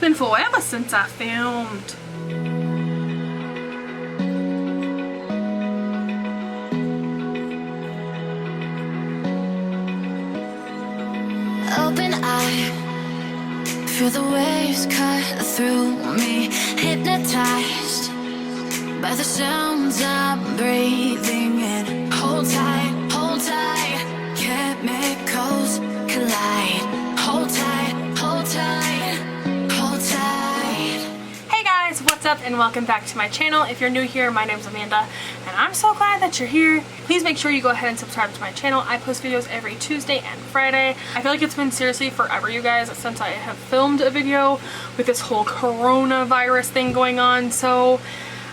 been forever since I filmed. Open eye, feel the waves cut through me, hypnotized by the sounds I'm breathing in. Hold tight, chemicals collide. Hold tight, hold tight, hold tight. Hey guys, what's up and welcome back to my channel. If you're new here, my name's Amanda and I'm so glad that you're here. Please make sure you go ahead and subscribe to my channel. I post videos every Tuesday and Friday. I feel like it's been seriously forever, you guys, since I have filmed a video with this whole coronavirus thing going on, so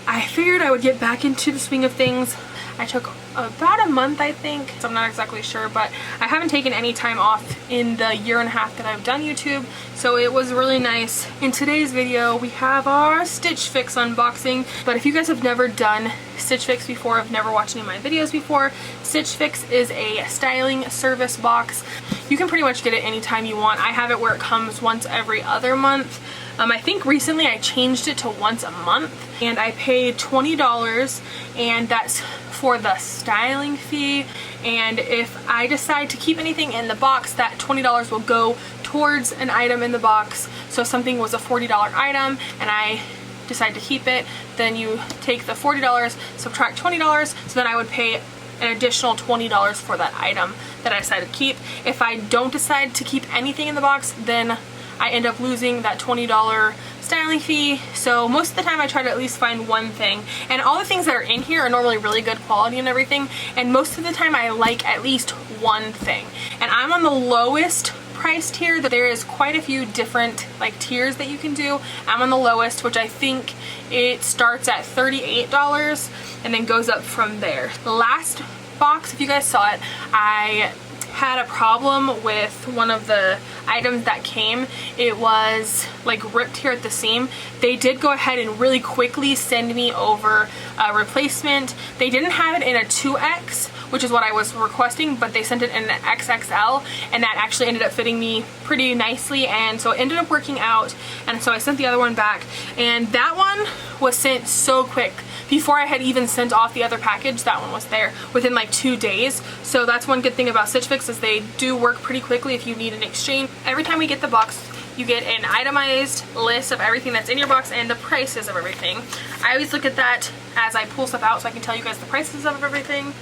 I figured I would get back into the swing of things. I took about a month, I think, so I'm not exactly sure, but I haven't taken any time off in the year and a half that I've done YouTube, so it was really nice. In today's video, we have our Stitch Fix unboxing, but if you guys have never done Stitch Fix before, have never watched any of my videos before, Stitch Fix is a styling service box. You can pretty much get it anytime you want. I have it where it comes once every other month. I think recently I changed it to once a month, and I paid $20, and that's for the styling fee. And if I decide to keep anything in the box, that $20 will go towards an item in the box. So if something was a $40 item and I decide to keep it, then you take the $40, subtract $20, so then I would pay an additional $20 for that item that I decided to keep. If I don't decide to keep anything in the box, then I end up losing that $20 styling fee. So most of the time I try to at least find one thing, and all the things that are in here are normally really good quality and everything, and most of the time I like at least one thing. And I'm on the lowest price tier. There is quite a few different like tiers that you can do. I'm on the lowest, which I think it starts at $38 and then goes up from there. The last box, if you guys saw it, I had a problem with one of the items that came. It was like ripped here at the seam. They did go ahead and really quickly send me over a replacement. They didn't have it in a 2X, which is what I was requesting, but they sent it in an XXL, and that actually ended up fitting me pretty nicely, and so it ended up working out. And so I sent the other one back, and that one was sent so quick. Before I had even sent off the other package, that one was there within like 2 days. So that's one good thing about Stitch Fix, is they do work pretty quickly if you need an exchange. Every time we get the box, you get an itemized list of everything that's in your box and the prices of everything. I always look at that as I pull stuff out so I can tell you guys the prices of everything.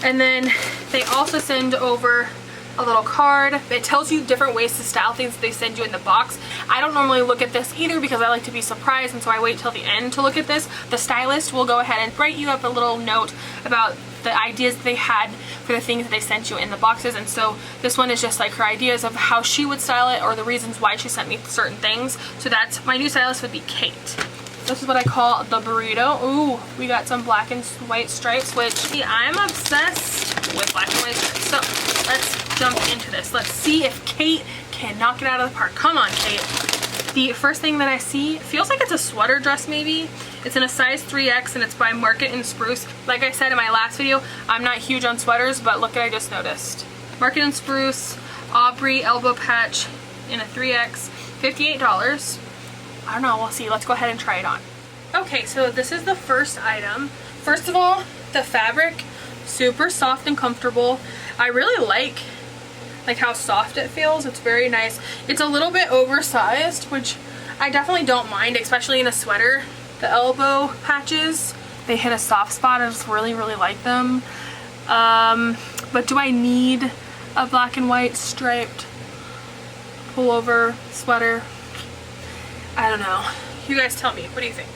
And then they also send over a little card. It tells you different ways to style things that they send you in the box. I don't normally look at this either because I like to be surprised, and so I wait till the end to look at this. The stylist will go ahead and write you up a little note about the ideas that they had for the things that they sent you in the boxes, and so this one is just like her ideas of how she would style it or the reasons why she sent me certain things. So that's, my new stylist would be Kate. This is what I call the burrito. Ooh, we got some black and white stripes, which, see, I'm obsessed with black and white stripes. So let's jump into this. Let's see if Kate can knock it out of the park. Come on, Kate. The first thing that I see feels like it's a sweater dress maybe. It's in a size 3X and it's by Market and Spruce. Like I said in my last video, I'm not huge on sweaters, but look what I just noticed. Market and Spruce, Aubrey elbow patch in a 3X, $58. I don't know, we'll see. Let's go ahead and try it on. Okay, so this is the first item. First of all, the fabric, super soft and comfortable. I really like how soft it feels. It's very nice. It's a little bit oversized, which I definitely don't mind, especially in a sweater. The elbow patches, they hit a soft spot. I just really, really like them. But do I need a black and white striped pullover sweater? I don't know. You guys tell me. What do you think?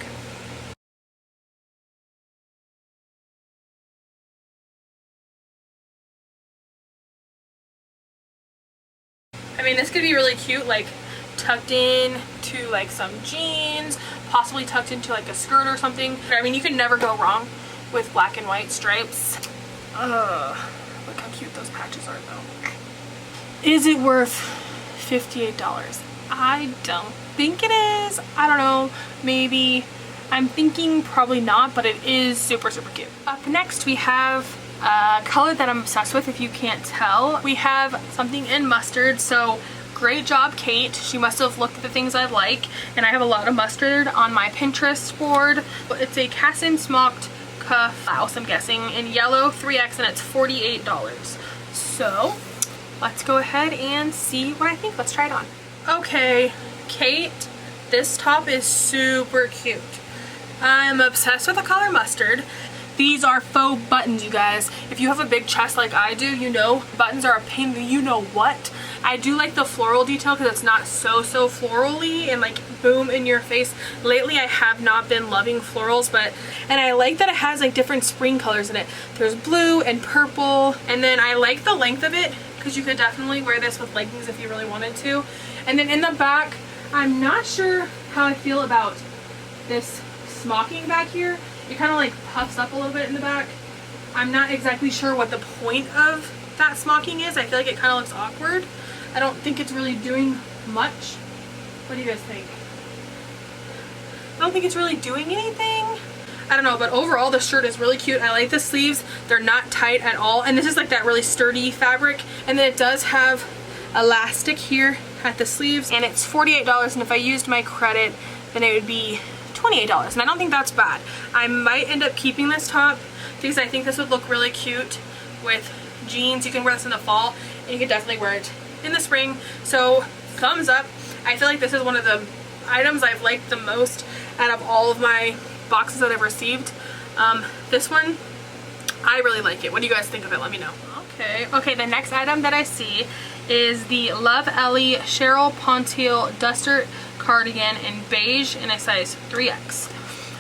I mean, this could be really cute, like tucked in to like some jeans, possibly tucked into like a skirt or something. I mean, you can never go wrong with black and white stripes. Look how cute those patches are though. Is it worth $58? I don't think it is. I don't know, maybe. I'm thinking probably not, but it is super, super cute. Up next we have a color that I'm obsessed with, if you can't tell. We have something in mustard, so Great job, Kate. She must have looked at the things I like, and I have a lot of mustard on my Pinterest board. It's a Cassin smoked cuff blouse, I'm guessing, in yellow 3X, and it's $48. So let's go ahead and see what I think. Let's try it on. Okay, Kate, this top is super cute. I'm obsessed with the color mustard. These are faux buttons, you guys. If you have a big chest like I do, you know buttons are a pain in the you know what. I do like the floral detail because it's not so florally and like boom in your face. Lately I have not been loving florals, and I like that it has like different spring colors in it. There's blue and purple, and then I like the length of it because you could definitely wear this with leggings if you really wanted to. And then in the back, I'm not sure how I feel about this smocking back here. It kind of like puffs up a little bit in the back. I'm not exactly sure what the point of that smocking is. I feel like it kind of looks awkward. I don't think it's really doing much. What do you guys think? I don't think it's really doing anything. I don't know, but overall the shirt is really cute. I like the sleeves. They're not tight at all. And this is like that really sturdy fabric. And then it does have elastic here at the sleeves. And it's $48. And if I used my credit, then it would be $28, and I don't think that's bad. I might end up keeping this top because I think this would look really cute with jeans. You can wear this in the fall, and you can definitely wear it in the spring. So thumbs up. I feel like this is one of the items I've liked the most out of all of my boxes that I've received. This one, I really like it. What do you guys think of it? Let me know. Okay, the next item that I see is the Love Ellie Cheryl Pontiel Duster cardigan in beige in a size 3X.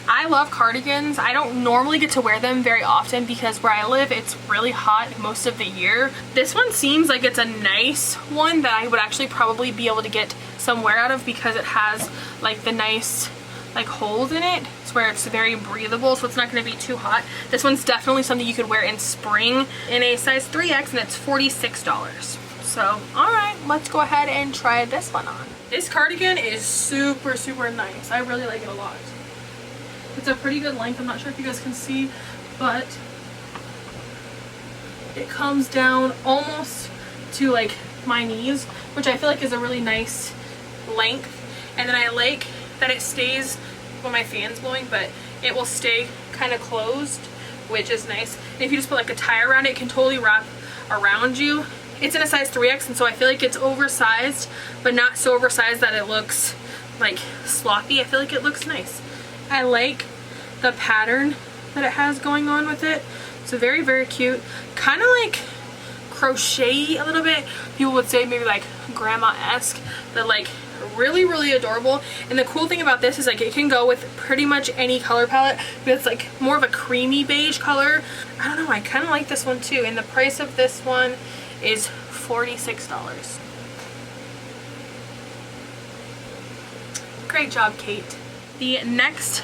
I love cardigans. I don't normally get to wear them very often because where I live it's really hot most of the year. This one seems like it's a nice one that I would actually probably be able to get some wear out of because it has like the nice like holes in it. It's where it's very breathable, so it's not going to be too hot. This one's definitely something you could wear in spring in a size 3X, and it's $46. So alright, let's go ahead and try this one on. This cardigan is super nice. I really like it a lot. It's a pretty good length. I'm not sure if you guys can see, but it comes down almost to like my knees, which I feel like is a really nice length. And then I like that it stays when my fan's blowing, but it will stay kind of closed, which is nice. And if you just put like a tie around it, it can totally wrap around you. It's in a size 3X, and so I feel like it's oversized, but not so oversized that it looks like sloppy. I feel like it looks nice. I like the pattern that it has going on with it. So very cute. Kind of like crochet a little bit. People would say maybe like grandma-esque, but like really adorable. And the cool thing about this is like it can go with pretty much any color palette, but it's like more of a creamy beige color. I don't know, I kind of like this one too. And the price of this one is $46. Great job, Kate. The next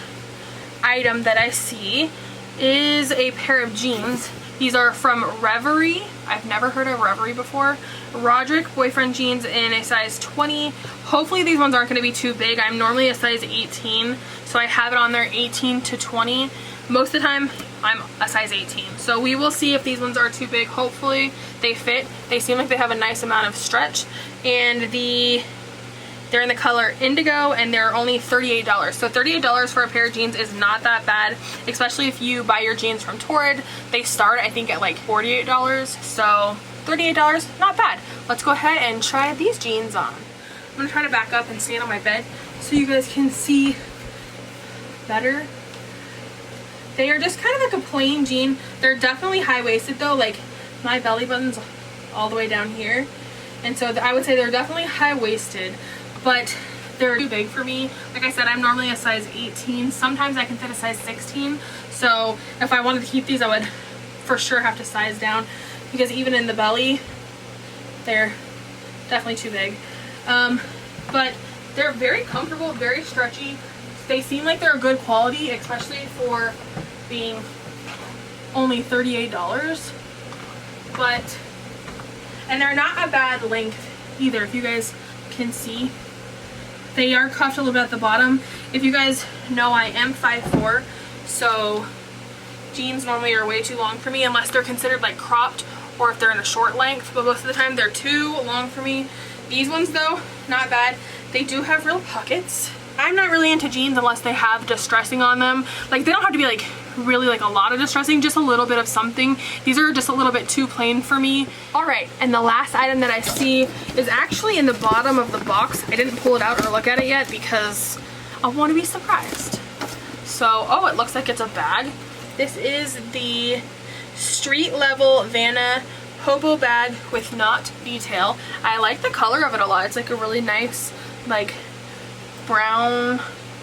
item that I see is a pair of jeans. These are from Reverie. I've never heard of Reverie before. Roderick boyfriend jeans in a size 20. Hopefully these ones aren't going to be too big. I'm normally a size 18, so I have it on there 18 to 20. Most of the time I'm a size 18, so we will see if these ones are too big. Hopefully they fit. They seem like they have a nice amount of stretch, and they're in the color indigo, and they're only $38. So $38 for a pair of jeans is not that bad, especially if you buy your jeans from Torrid. They start I think at like $48, so $38, not bad. Let's go ahead and try these jeans on. I'm gonna try to back up and stand on my bed so you guys can see better. They are just kind of like a plain jean. They're definitely high-waisted though, like my belly button's all the way down here. And so I would say they're definitely high-waisted, but they're too big for me. Like I said, I'm normally a size 18. Sometimes I can fit a size 16. So if I wanted to keep these, I would for sure have to size down, because even in the belly, they're definitely too big. But they're very comfortable, very stretchy. They seem like they're good quality, especially for being only $38. And they're not a bad length either, if you guys can see. They are cuffed a little bit at the bottom. If you guys know, I am 5'4", so jeans normally are way too long for me unless they're considered like cropped or if they're in a short length, but most of the time they're too long for me. These ones though, not bad. They do have real pockets. I'm not really into jeans unless they have distressing on them. Like, they don't have to be like really like a lot of distressing, just a little bit of something. These are just a little bit too plain for me. All right, and the last item that I see is actually in the bottom of the box. I didn't pull it out or look at it yet because I want to be surprised. So, oh, it looks like it's a bag. This is the Street Level Vanna Hobo bag with knot detail. I like the color of it a lot. It's like a really nice like brown,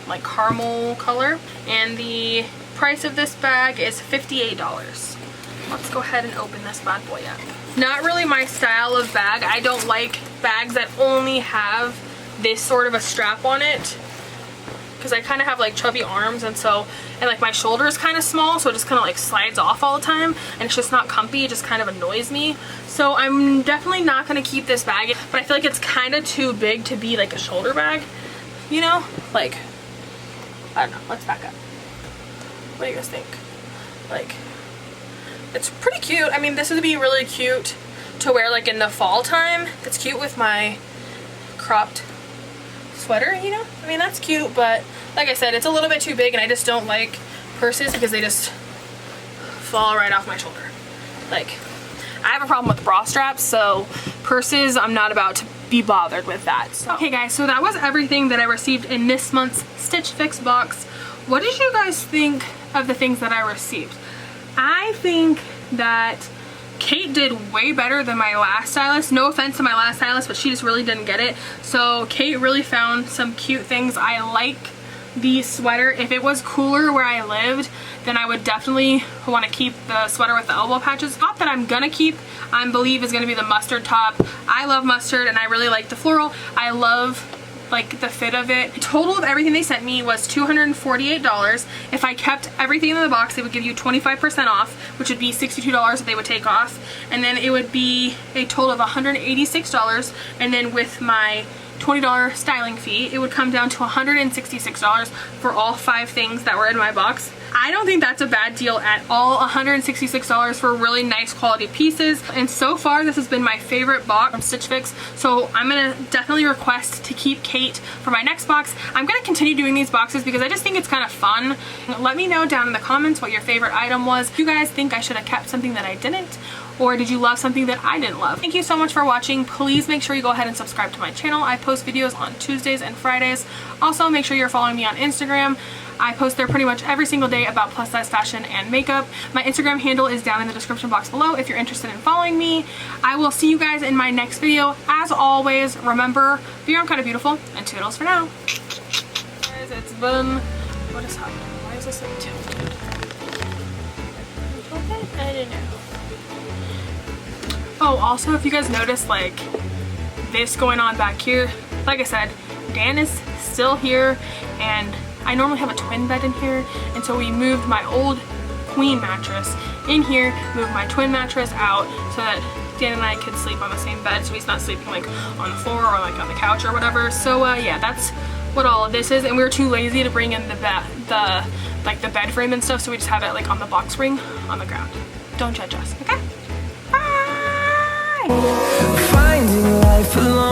like caramel color. And the price of this bag is $58. Let's go ahead and open this bad boy up. Not really my style of bag. I don't like bags that only have this sort of a strap on it, because I kind of have like chubby arms, and like my shoulder is kind of small, so it just kind of like slides off all the time and it's just not comfy. It just kind of annoys me. So I'm definitely not going to keep this bag, but I feel like it's kind of too big to be like a shoulder bag, you know? Like, I don't know, let's back up. What do you guys think? Like, it's pretty cute. I mean, this would be really cute to wear like in the fall time. It's cute with my cropped sweater, you know? I mean, that's cute, but like I said, it's a little bit too big, and I just don't like purses because they just fall right off my shoulder. Like, I have a problem with bra straps, so purses, I'm not about to be bothered with that. So. Okay guys, so that was everything that I received in this month's Stitch Fix box. What did you guys think of the things that I received? I think that Kate did way better than my last stylist. No offense to my last stylist, but she just really didn't get it. So Kate really found some cute things. I like the sweater. If it was cooler where I lived, then I would definitely want to keep the sweater with the elbow patches. Top that I'm gonna keep, I believe, is gonna be the mustard top. I love mustard and I really like the floral. I love like the fit of it. The total of everything they sent me was $248. If I kept everything in the box, they would give you 25% off, which would be $62 that they would take off. And then it would be a total of $186. And then with my $20 styling fee, it would come down to $166 for all 5 things that were in my box. I don't think that's a bad deal at all. $166 for really nice quality pieces. And so far, this has been my favorite box from Stitch Fix. So I'm gonna definitely request to keep Kate for my next box. I'm gonna continue doing these boxes because I just think it's kind of fun. Let me know down in the comments what your favorite item was. Do you guys think I should have kept something that I didn't? Or did you love something that I didn't love? Thank you so much for watching. Please make sure you go ahead and subscribe to my channel. I post videos on Tuesdays and Fridays. Also, make sure you're following me on Instagram. I post there pretty much every single day about plus size fashion and makeup. My Instagram handle is down in the description box below if you're interested in following me. I will see you guys in my next video. As always, remember, be your own kind of beautiful, and toodles for now. Guys, it's been, what is happening? Why is this like tilted? I don't know. Oh, also, if you guys notice like this going on back here, like I said, Dan is still here, and I normally have a twin bed in here, and so we moved my old queen mattress in here, moved my twin mattress out so that Dan and I could sleep on the same bed, so he's not sleeping like on the floor or like on the couch or whatever. So yeah, that's what all of this is, and we were too lazy to bring in the bed frame and stuff, so we just have it like on the box spring on the ground. Don't judge us, okay? Bye! Finding life alone.